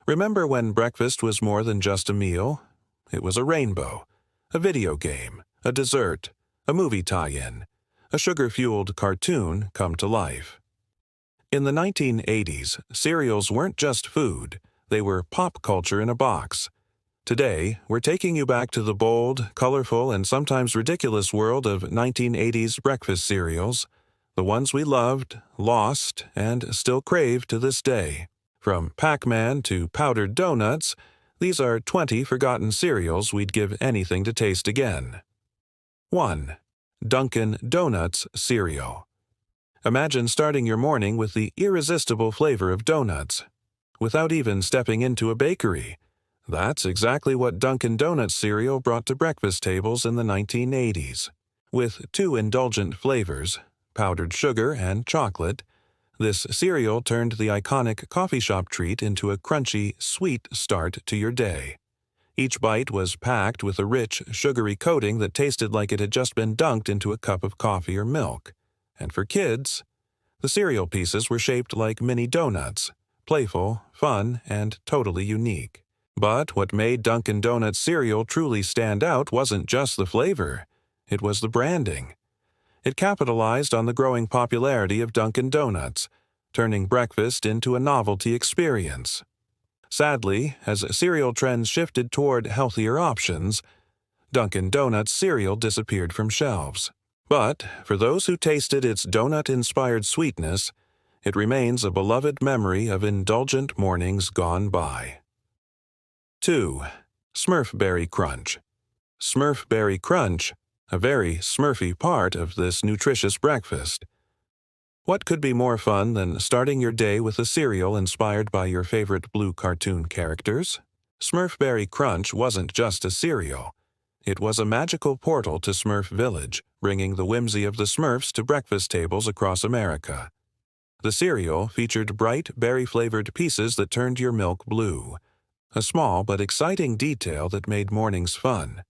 Remember when breakfast was more than just a meal? It was a rainbow, a video game, a dessert, a movie tie-in, a sugar-fueled cartoon come to life. In the 1980s, cereals weren't just food, they were pop culture in a box. Today, we're taking you back to the bold, colorful, and sometimes ridiculous world of 1980s breakfast cereals, the ones we loved, lost, and still crave to this day. From Pac-Man to powdered donuts, these are 20 forgotten cereals we'd give anything to taste again. 1. Dunkin' Donuts Cereal. Imagine starting your morning with the irresistible flavor of donuts, without even stepping into a bakery. That's exactly what Dunkin' Donuts cereal brought to breakfast tables in the 1980s. With two indulgent flavors, powdered sugar and chocolate, this cereal turned the iconic coffee shop treat into a crunchy, sweet start to your day. Each bite was packed with a rich, sugary coating that tasted like it had just been dunked into a cup of coffee or milk. And for kids, the cereal pieces were shaped like mini donuts, playful, fun, and totally unique. But what made Dunkin' Donuts cereal truly stand out wasn't just the flavor, it was the branding. It capitalized on the growing popularity of Dunkin' Donuts, turning breakfast into a novelty experience. Sadly, as cereal trends shifted toward healthier options, Dunkin' Donuts cereal disappeared from shelves. But for those who tasted its donut-inspired sweetness, it remains a beloved memory of indulgent mornings gone by. 2. Smurfberry Crunch. Smurfberry Crunch, a very Smurfy part of this nutritious breakfast. What could be more fun than starting your day with a cereal inspired by your favorite blue cartoon characters? Smurfberry Crunch wasn't just a cereal. It was a magical portal to Smurf Village, bringing the whimsy of the Smurfs to breakfast tables across America. The cereal featured bright, berry-flavored pieces that turned your milk blue, a small but exciting detail that made mornings fun.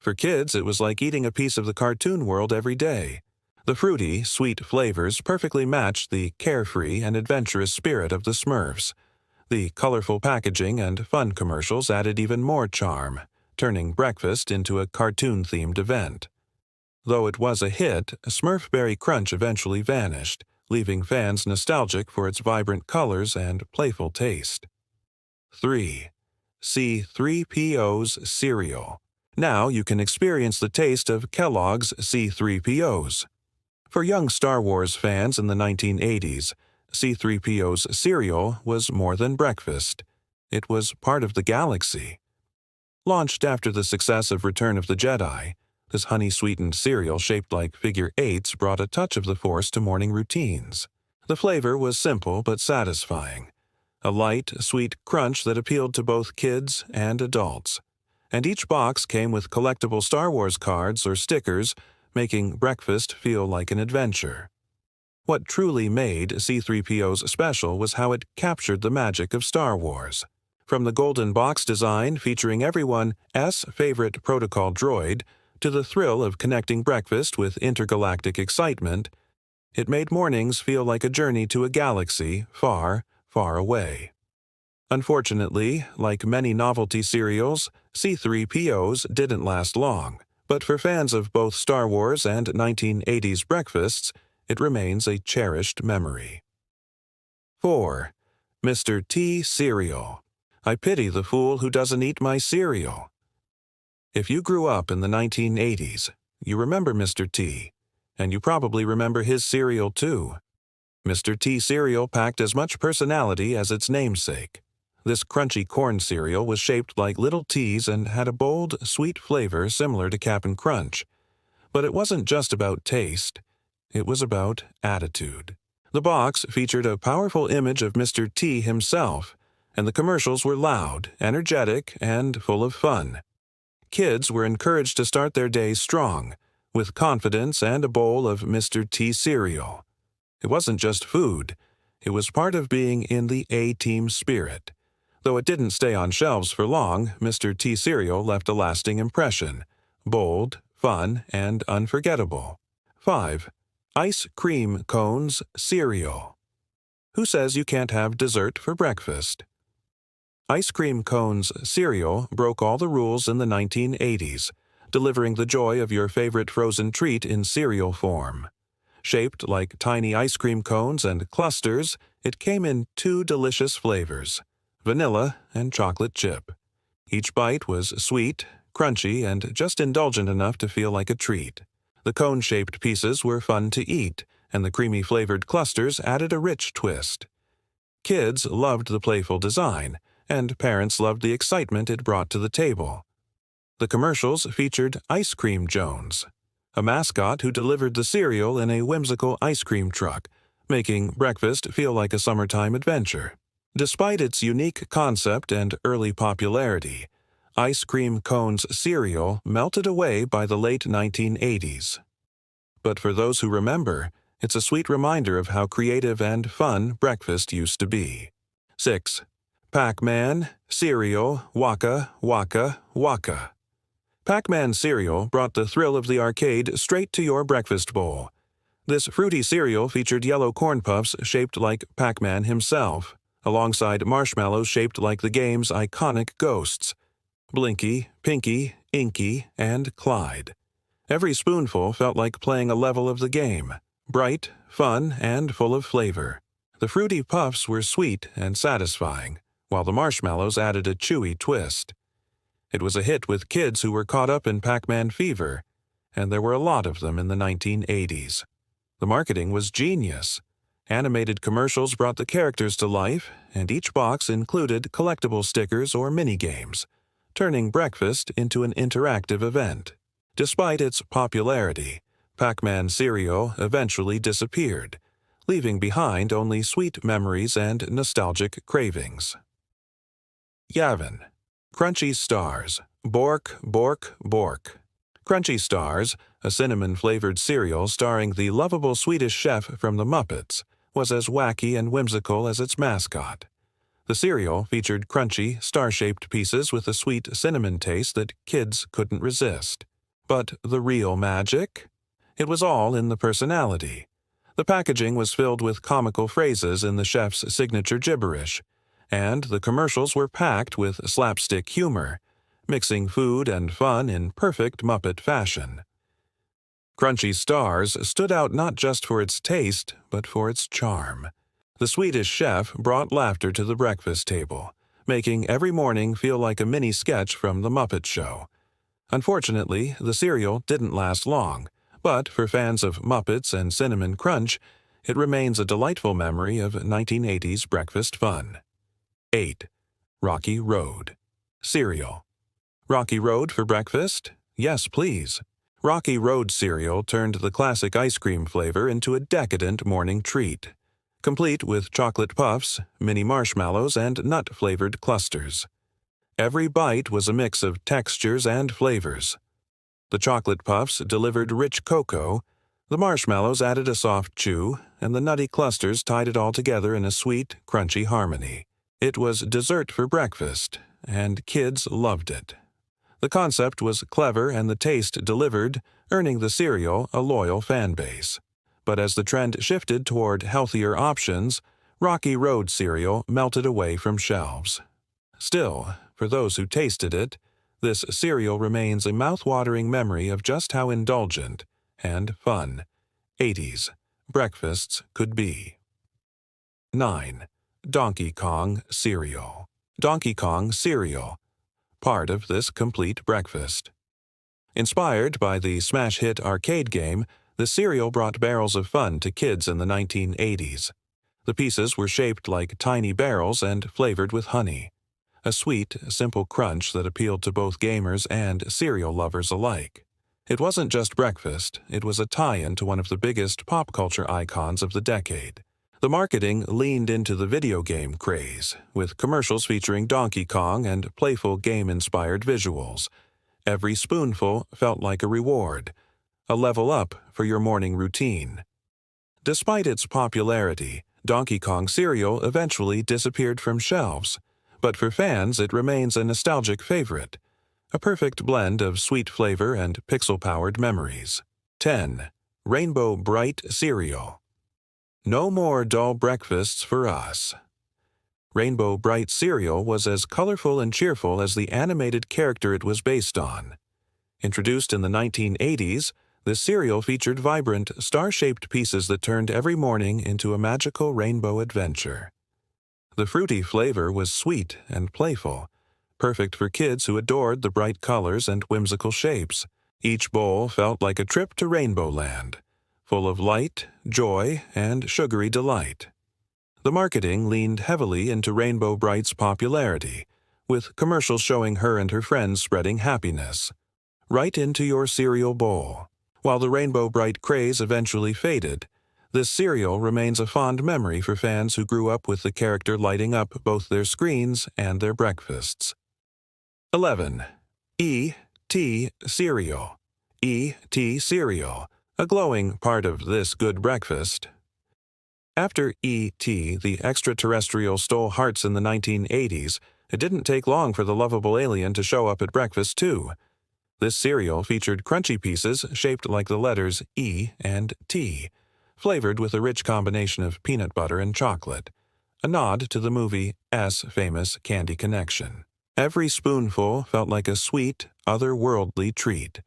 For kids, it was like eating a piece of the cartoon world every day. The fruity, sweet flavors perfectly matched the carefree and adventurous spirit of the Smurfs. The colorful packaging and fun commercials added even more charm, turning breakfast into a cartoon-themed event. Though it was a hit, Smurfberry Crunch eventually vanished, leaving fans nostalgic for its vibrant colors and playful taste. 3. C-3PO's Cereal. Now you can experience the taste of Kellogg's C-3POs. For young Star Wars fans in the 1980s, C-3PO's cereal was more than breakfast. It was part of the galaxy. Launched after the success of Return of the Jedi, this honey-sweetened cereal shaped like figure eights brought a touch of the Force to morning routines. The flavor was simple but satisfying, a light, sweet crunch that appealed to both kids and adults. And each box came with collectible Star Wars cards or stickers, making breakfast feel like an adventure. What truly made C-3PO's special was how it captured the magic of Star Wars. From the golden box design featuring everyone's favorite protocol droid, to the thrill of connecting breakfast with intergalactic excitement, it made mornings feel like a journey to a galaxy far, far away. Unfortunately, like many novelty cereals, C-3POs didn't last long, but for fans of both Star Wars and 1980s breakfasts, it remains a cherished memory. 4. Mr. T Cereal. I pity the fool who doesn't eat my cereal. If you grew up in the 1980s, you remember Mr. T, and you probably remember his cereal too. Mr. T cereal packed as much personality as its namesake. This crunchy corn cereal was shaped like little T's and had a bold, sweet flavor similar to Cap'n Crunch. But it wasn't just about taste. It was about attitude. The box featured a powerful image of Mr. T himself, and the commercials were loud, energetic, and full of fun. Kids were encouraged to start their days strong, with confidence and a bowl of Mr. T cereal. It wasn't just food. It was part of being in the A-Team spirit. Though it didn't stay on shelves for long, Mr. T cereal left a lasting impression. Bold, fun, and unforgettable. 5. Ice Cream Cones Cereal. Who says you can't have dessert for breakfast? Ice Cream Cones cereal broke all the rules in the 1980s, delivering the joy of your favorite frozen treat in cereal form. Shaped like tiny ice cream cones and clusters, it came in two delicious flavors, vanilla and chocolate chip. Each bite was sweet, crunchy, and just indulgent enough to feel like a treat. The cone-shaped pieces were fun to eat, and the creamy-flavored clusters added a rich twist. Kids loved the playful design, and parents loved the excitement it brought to the table. The commercials featured Ice Cream Jones, a mascot who delivered the cereal in a whimsical ice cream truck, making breakfast feel like a summertime adventure. Despite its unique concept and early popularity, Ice Cream Cones cereal melted away by the late 1980s. But for those who remember, it's a sweet reminder of how creative and fun breakfast used to be. 6. Pac-Man, cereal, Waka, Waka, Waka. Pac-Man cereal brought the thrill of the arcade straight to your breakfast bowl. This fruity cereal featured yellow corn puffs shaped like Pac-Man himself, alongside marshmallows shaped like the game's iconic ghosts, Blinky, Pinky, Inky, and Clyde. Every spoonful felt like playing a level of the game, bright, fun, and full of flavor. The fruity puffs were sweet and satisfying, while the marshmallows added a chewy twist. It was a hit with kids who were caught up in Pac-Man fever, and there were a lot of them in the 1980s. The marketing was genius. Animated commercials brought the characters to life, and each box included collectible stickers or mini-games, turning breakfast into an interactive event. Despite its popularity, Pac-Man cereal eventually disappeared, leaving behind only sweet memories and nostalgic cravings. Yavin. Crunchy Stars. Bork, Bork, Bork. Crunchy Stars, a cinnamon-flavored cereal starring the lovable Swedish chef from The Muppets, was as wacky and whimsical as its mascot. The cereal featured crunchy, star-shaped pieces with a sweet cinnamon taste that kids couldn't resist. But the real magic? It was all in the personality. The packaging was filled with comical phrases in the chef's signature gibberish, and the commercials were packed with slapstick humor, mixing food and fun in perfect Muppet fashion. Crunchy Stars stood out not just for its taste, but for its charm. The Swedish chef brought laughter to the breakfast table, making every morning feel like a mini sketch from The Muppet Show. Unfortunately, the cereal didn't last long, but for fans of Muppets and Cinnamon Crunch, it remains a delightful memory of 1980s breakfast fun. 8. Rocky Road. Cereal. Rocky Road for breakfast? Yes, please. Rocky Road cereal turned the classic ice cream flavor into a decadent morning treat, complete with chocolate puffs, mini marshmallows, and nut-flavored clusters. Every bite was a mix of textures and flavors. The chocolate puffs delivered rich cocoa, the marshmallows added a soft chew, and the nutty clusters tied it all together in a sweet, crunchy harmony. It was dessert for breakfast, and kids loved it. The concept was clever and the taste delivered, earning the cereal a loyal fan base. But as the trend shifted toward healthier options, Rocky Road cereal melted away from shelves. Still, for those who tasted it, this cereal remains a mouth-watering memory of just how indulgent and fun 80s breakfasts could be. 9. Donkey Kong cereal. Donkey Kong cereal, part of this complete breakfast. Inspired by the smash hit arcade game, the cereal brought barrels of fun to kids in the 1980s. The pieces were shaped like tiny barrels and flavored with honey. A sweet, simple crunch that appealed to both gamers and cereal lovers alike. It wasn't just breakfast, it was a tie-in to one of the biggest pop culture icons of the decade. The marketing leaned into the video game craze, with commercials featuring Donkey Kong and playful game-inspired visuals. Every spoonful felt like a reward, a level up for your morning routine. Despite its popularity, Donkey Kong cereal eventually disappeared from shelves, but for fans it remains a nostalgic favorite, a perfect blend of sweet flavor and pixel-powered memories. 10. Rainbow Bright cereal. No more dull breakfasts for us. Rainbow Bright cereal was as colorful and cheerful as the animated character it was based on. Introduced in the 1980s, this cereal featured vibrant, star-shaped pieces that turned every morning into a magical rainbow adventure. The fruity flavor was sweet and playful, perfect for kids who adored the bright colors and whimsical shapes. Each bowl felt like a trip to Rainbow Land, full of light, joy, and sugary delight. The marketing leaned heavily into Rainbow Bright's popularity, with commercials showing her and her friends spreading happiness right into your cereal bowl. While the Rainbow Bright craze eventually faded, this cereal remains a fond memory for fans who grew up with the character lighting up both their screens and their breakfasts. 11. E.T. cereal. E.T. cereal, a glowing part of this good breakfast. After E.T., the extraterrestrial, stole hearts in the 1980s, it didn't take long for the lovable alien to show up at breakfast, too. This cereal featured crunchy pieces shaped like the letters E and T, flavored with a rich combination of peanut butter and chocolate, a nod to the movie S famous Candy Connection. Every spoonful felt like a sweet, otherworldly treat.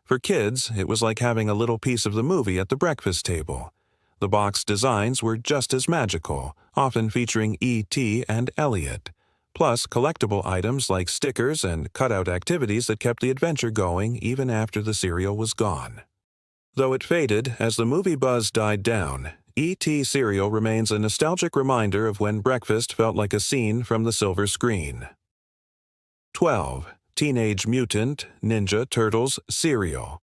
For kids, it was like having a little piece of the movie at the breakfast table. The box designs were just as magical, often featuring E.T. and Elliot, plus collectible items like stickers and cutout activities that kept the adventure going even after the cereal was gone. Though it faded as the movie buzz died down, E.T. cereal remains a nostalgic reminder of when breakfast felt like a scene from the silver screen. 12. Teenage Mutant Ninja Turtles cereal.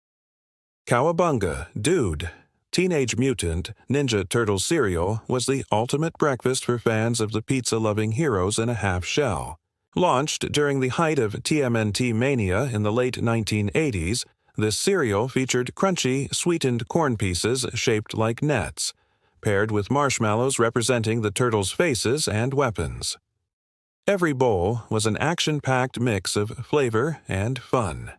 Cowabunga, dude! Teenage Mutant Ninja Turtles cereal was the ultimate breakfast for fans of the pizza-loving heroes in a half shell. Launched during the height of TMNT mania in the late 1980s, this cereal featured crunchy, sweetened corn pieces shaped like nets, paired with marshmallows representing the turtles' faces and weapons. Every bowl was an action-packed mix of flavor and fun.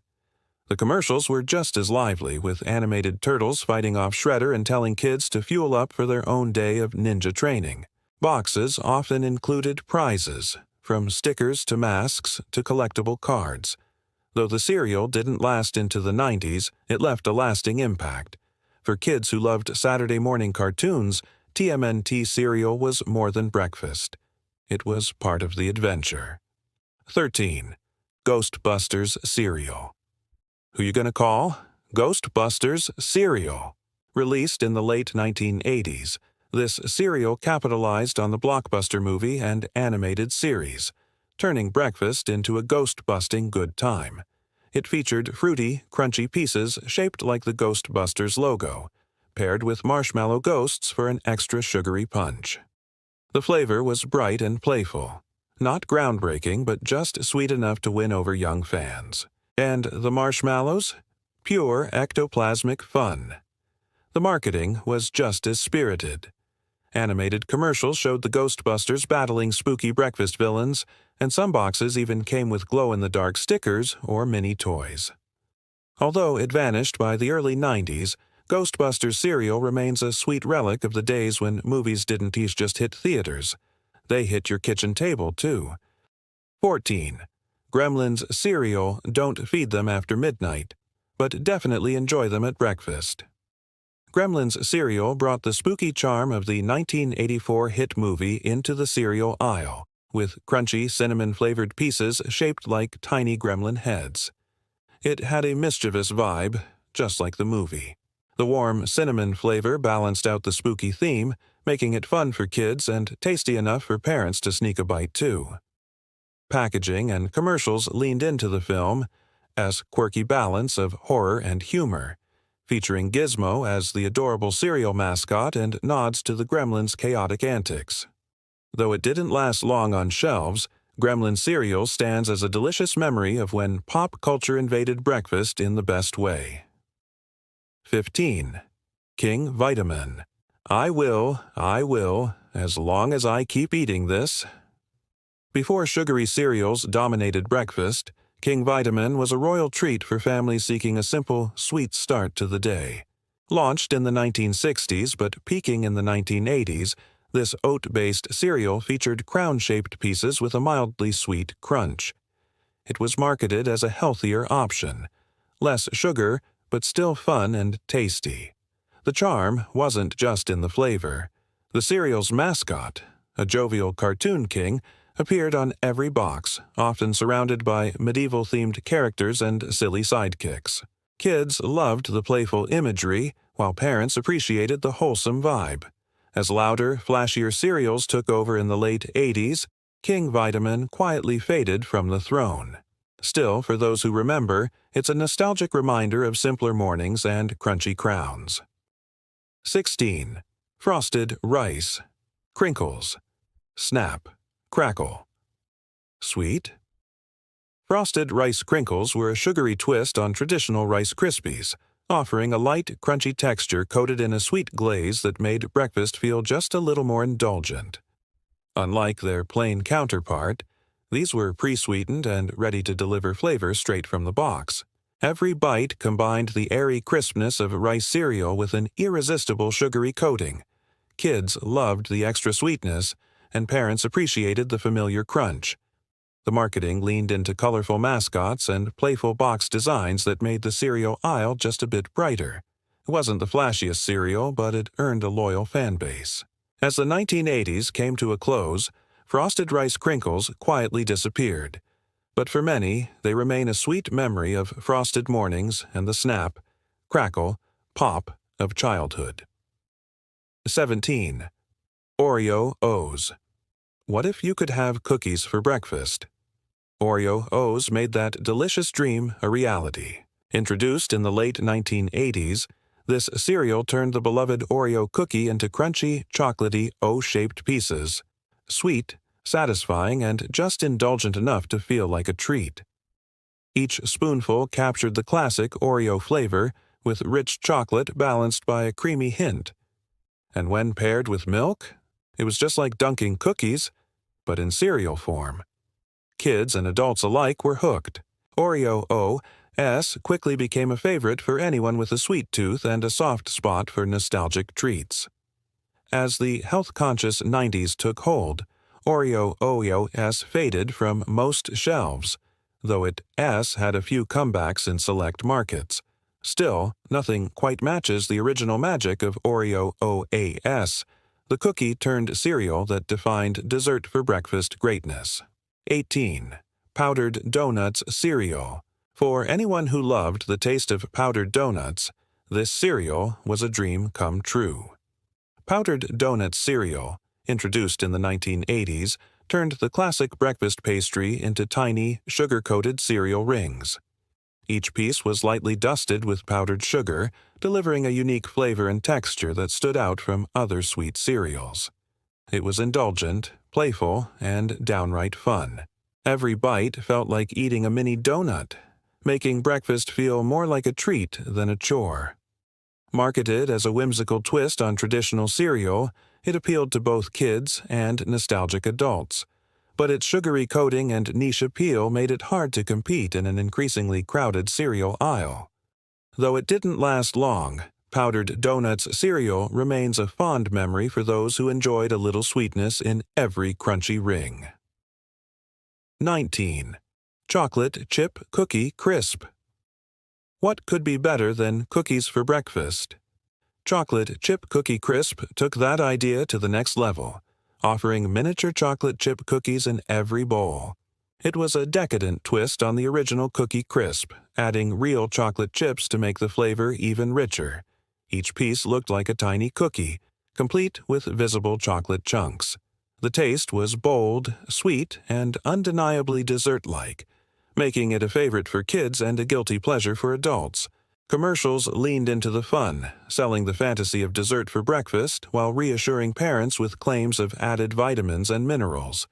The commercials were just as lively, with animated turtles fighting off Shredder and telling kids to fuel up for their own day of ninja training. Boxes often included prizes, from stickers to masks to collectible cards. Though the cereal didn't last into the 90s, it left a lasting impact. For kids who loved Saturday morning cartoons, TMNT cereal was more than breakfast. It was part of the adventure. 13. Ghostbusters cereal. Who you gonna call? Ghostbusters cereal. Released in the late 1980s, this cereal capitalized on the blockbuster movie and animated series, turning breakfast into a ghost-busting good time. It featured fruity, crunchy pieces shaped like the Ghostbusters logo, paired with marshmallow ghosts for an extra sugary punch. The flavor was bright and playful, not groundbreaking but just sweet enough to win over young fans. And the marshmallows? Pure ectoplasmic fun. The marketing was just as spirited. Animated commercials showed the Ghostbusters battling spooky breakfast villains, and some boxes even came with glow-in-the-dark stickers or mini toys. Although it vanished by the early 90s, Ghostbusters cereal remains a sweet relic of the days when movies didn't just hit theaters. They hit your kitchen table, too. 14. Gremlins cereal. Don't feed them after midnight, but definitely enjoy them at breakfast. Gremlins cereal brought the spooky charm of the 1984 hit movie into the cereal aisle, with crunchy, cinnamon-flavored pieces shaped like tiny gremlin heads. It had a mischievous vibe, just like the movie. The warm cinnamon flavor balanced out the spooky theme, making it fun for kids and tasty enough for parents to sneak a bite, too. Packaging and commercials leaned into the film's quirky balance of horror and humor, featuring Gizmo as the adorable cereal mascot and nods to the Gremlins' chaotic antics. Though it didn't last long on shelves, Gremlin cereal stands as a delicious memory of when pop culture invaded breakfast in the best way. 15. King Vitamin. I will, as long as I keep eating this. Before sugary cereals dominated breakfast, King Vitamin was a royal treat for families seeking a simple, sweet start to the day. Launched in the 1960s but peaking in the 1980s, This oat-based cereal featured crown-shaped pieces with a mildly sweet crunch. It was marketed as a healthier option. Less sugar, but still fun and tasty. The charm wasn't just in the flavor. The cereal's mascot, a jovial cartoon king, appeared on every box, often surrounded by medieval-themed characters and silly sidekicks. Kids loved the playful imagery, while parents appreciated the wholesome vibe. As louder, flashier cereals took over in the late 80s, King Vitamin quietly faded from the throne. Still, for those who remember, it's a nostalgic reminder of simpler mornings and crunchy crowns. 16. Frosted Rice. Crinkles. Snap. Crackle. Sweet? Frosted Rice Crinkles were a sugary twist on traditional Rice Krispies, offering a light, crunchy texture coated in a sweet glaze that made breakfast feel just a little more indulgent. Unlike their plain counterpart, these were pre-sweetened and ready to deliver flavor straight from the box. Every bite combined the airy crispness of rice cereal with an irresistible sugary coating. Kids loved the extra sweetness, and parents appreciated the familiar crunch. The marketing leaned into colorful mascots and playful box designs that made the cereal aisle just a bit brighter. It wasn't the flashiest cereal, but it earned a loyal fan base. As the 1980s came to a close, Frosted Rice Crinkles quietly disappeared. But for many, they remain a sweet memory of frosted mornings and the snap, crackle, pop of childhood. 17. Oreo O's. What if you could have cookies for breakfast? Oreo O's made that delicious dream a reality. Introduced in the late 1980s, this cereal turned the beloved Oreo cookie into crunchy, chocolatey, O-shaped pieces. Sweet, satisfying, and just indulgent enough to feel like a treat. Each spoonful captured the classic Oreo flavor, with rich chocolate balanced by a creamy hint. And when paired with milk, it was just like dunking cookies, but in cereal form. Kids and adults alike were hooked. Oreo O.S. quickly became a favorite for anyone with a sweet tooth and a soft spot for nostalgic treats. As the health-conscious 90s took hold, Oreo O.S. faded from most shelves, though it had a few comebacks in select markets. Still, nothing quite matches the original magic of Oreo O.S., the cookie-turned cereal that defined dessert for breakfast greatness. 18. Powdered Donuts Cereal. For anyone who loved the taste of powdered donuts, this cereal was a dream come true. Powdered Donuts cereal, introduced in the 1980s, turned the classic breakfast pastry into tiny, sugar-coated cereal rings. Each piece was lightly dusted with powdered sugar, delivering a unique flavor and texture that stood out from other sweet cereals. It was indulgent, playful, and downright fun. Every bite felt like eating a mini donut, making breakfast feel more like a treat than a chore. Marketed as a whimsical twist on traditional cereal, it appealed to both kids and nostalgic adults. But its sugary coating and niche appeal made it hard to compete in an increasingly crowded cereal aisle. Though it didn't last long, Powdered Donuts cereal remains a fond memory for those who enjoyed a little sweetness in every crunchy ring. 19. Chocolate Chip Cookie Crisp. What could be better than cookies for breakfast? Chocolate Chip Cookie Crisp took that idea to the next level, offering miniature chocolate chip cookies in every bowl. It was a decadent twist on the original Cookie Crisp, adding real chocolate chips to make the flavor even richer. Each piece looked like a tiny cookie, complete with visible chocolate chunks. The taste was bold, sweet, and undeniably dessert-like, making it a favorite for kids and a guilty pleasure for adults. Commercials leaned into the fun, selling the fantasy of dessert for breakfast while reassuring parents with claims of added vitamins and minerals.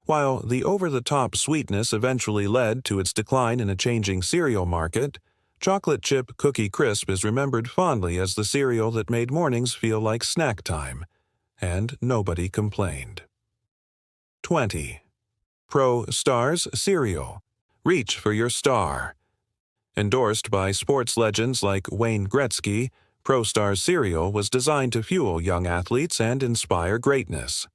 While the over-the-top sweetness eventually led to its decline in a changing cereal market, Chocolate Chip Cookie Crisp is remembered fondly as the cereal that made mornings feel like snack time, and nobody complained. 20. Pro Stars Cereal. Reach for your star. Endorsed by sports legends like Wayne Gretzky, ProStar's cereal was designed to fuel young athletes and inspire greatness.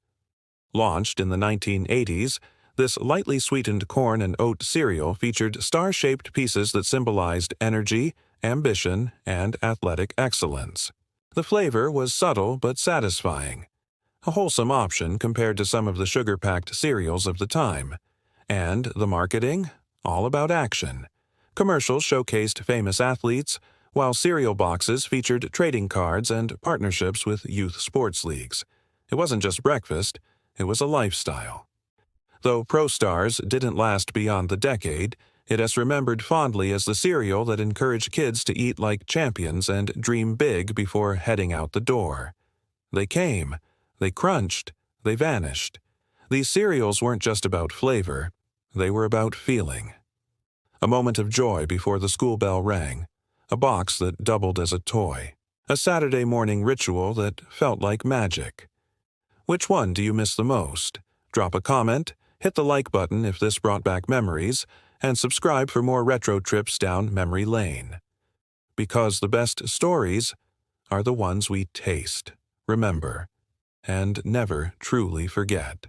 Launched in the 1980s, this lightly sweetened corn and oat cereal featured star-shaped pieces that symbolized energy, ambition, and athletic excellence. The flavor was subtle but satisfying, a wholesome option compared to some of the sugar-packed cereals of the time. And the marketing? All about action. Commercials showcased famous athletes, while cereal boxes featured trading cards and partnerships with youth sports leagues. It wasn't just breakfast, it was a lifestyle. Though ProStars didn't last beyond the decade, it is remembered fondly as the cereal that encouraged kids to eat like champions and dream big before heading out the door. They came, they crunched, they vanished. These cereals weren't just about flavor, they were about feeling. A moment of joy before the school bell rang, a box that doubled as a toy, a Saturday morning ritual that felt like magic. Which one do you miss the most? Drop a comment, hit the like button if this brought back memories, and subscribe for more retro trips down memory lane. Because the best stories are the ones we taste, remember, and never truly forget.